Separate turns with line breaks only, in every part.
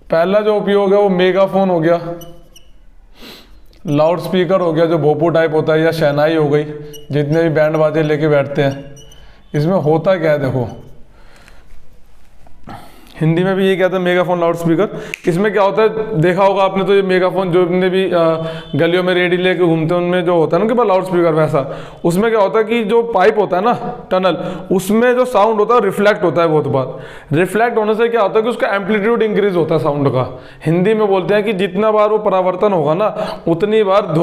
पहला जो उपयोग है वो मेगाफोन हो गया, लाउड स्पीकर हो गया जो भोपू टाइप होता है, या शहनाई हो गई, जितने भी बैंड बाजे लेके बैठते हैं। इसमें होता क्या है देखो, हिंदी में भी ये कहते हैं मेगाफोन लाउड स्पीकर। इसमें क्या होता है, देखा होगा आपने तो, ये मेगाफोन जो अपने भी गलियों में रेडी लेके घूमते हैं, उनमें जो होता है ना कि लाउड स्पीकर वैसा, उसमें क्या होता है कि जो पाइप होता है ना, टनल, उसमें जो साउंड होता है रिफ्लेक्ट होता है बहुत बार। रिफ्लेक्ट होने से क्या होता है कि उसका एम्पलीट्यूड इंक्रीज होता है साउंड का। हिंदी में बोलते हैं कि जितना बार वो परावर्तन होगा ना, उतनी बार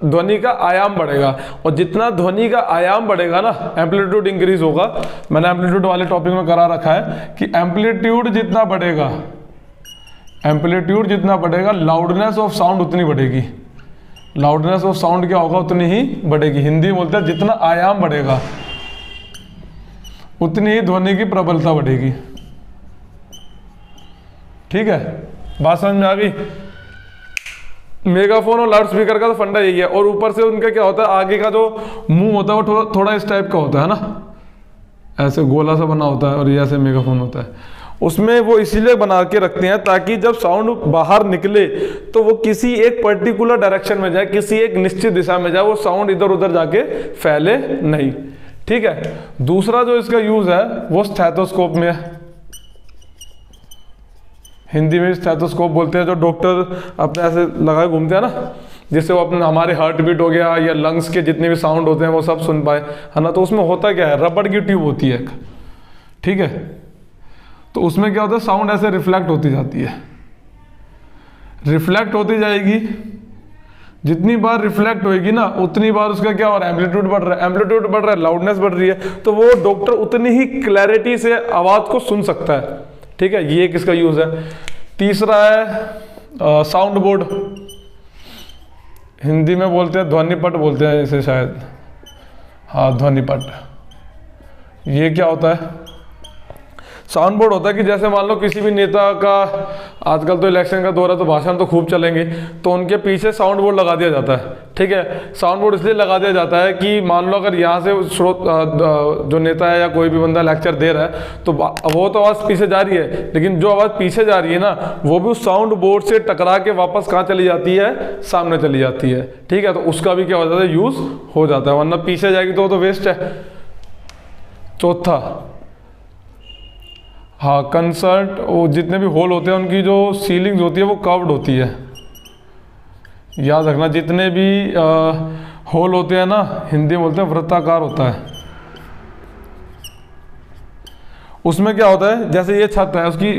ध्वनि का आयाम बढ़ेगा, और जितना ध्वनि का आयाम बढ़ेगा ना, एम्पलीट्यूड इंक्रीज होगा। मैंने एम्पलीट्यूड वाले टॉपिक में करा रखा है कि एम्पलीट्यूड जितना बढ़ेगा, एम्पलीट्यूड जितना बढ़ेगा, लाउडनेस ऑफ साउंड उतनी बढ़ेगी। लाउडनेस ऑफ साउंड क्या होगा, उतनी ही बढ़ेगी। हिंदी में बोलते हैं जितना आयाम बढ़ेगा उतनी ही ध्वनि की प्रबलता बढ़ेगी। ठीक है, बात समझ में आ गई। मेगाफोन और लाउड स्पीकर का तो फंडा यही है। और ऊपर से उनका क्या होता है, आगे का जो मुंह होता है वो थोड़ा इस टाइप का होता है ना, ऐसे गोला सा बना होता है, और ये ऐसे मेगाफोन होता है। उसमें वो इसीलिए बना के रखते हैं ताकि जब साउंड बाहर निकले तो वो किसी एक पर्टिकुलर डायरेक्शन में जाए, किसी एक निश्चित दिशा में जाए, वो साउंड इधर उधर जाके फैले नहीं। ठीक है, दूसरा जो इसका यूज है वो स्टेथोस्कोप में है। हिंदी में स्टेथोस्कोप बोलते हैं, जो डॉक्टर अपने ऐसे लगाए घूमते हैं ना, जिससे वो अपने हमारे हार्ट बीट हो गया या लंग्स के जितने भी साउंड होते हैं वो सब सुन पाए, है ना। तो उसमें होता क्या है, रबड़ की ट्यूब होती है एक, ठीक है। तो उसमें क्या होता है, साउंड ऐसे रिफ्लेक्ट होती जाती है, रिफ्लेक्ट होती जाएगी। जितनी बार रिफ्लेक्ट होएगी ना, उतनी बार उसका क्या हो रहा है, एम्पलीट्यूड बढ़ रहा है, एम्पलीट्यूड बढ़ रहा है, लाउडनेस बढ़ रही है, तो वो डॉक्टर उतनी ही क्लैरिटी से आवाज़ को सुन सकता है। ठीक है, ये किसका यूज है। तीसरा है साउंड बोर्ड, हिंदी में बोलते हैं ध्वनिपट बोलते हैं इसे शायद, हाँ ध्वनिपट। ये क्या होता है, साउंड बोर्ड होता है कि जैसे मान लो किसी भी नेता का, आजकल तो इलेक्शन का दौर है तो भाषण तो खूब चलेंगे, तो उनके पीछे साउंड बोर्ड लगा दिया जाता है। ठीक है, साउंड बोर्ड इसलिए लगा दिया जाता है कि मान लो अगर यहाँ से जो नेता है या कोई भी बंदा लेक्चर दे रहा है, तो वो तो आवाज़ पीछे जा रही है, लेकिन जो आवाज़ पीछे जा रही है ना, वो भी उस साउंड बोर्ड से टकरा के वापस कहाँ चली जाती है, सामने चली जाती है। ठीक है, तो उसका भी क्या हो जाता है, यूज़ हो जाता है, वरना पीछे जाएगी तो वो तो वेस्ट है। चौथा, हाँ कंसर्ट, वो जितने भी हॉल होते हैं उनकी जो सीलिंग्स होती है वो कर्व्ड होती है। याद रखना, जितने भी हॉल होते हैं ना, हिंदी में बोलते हैं वृत्ताकार होता है। उसमें क्या होता है, जैसे ये छत है, उसकी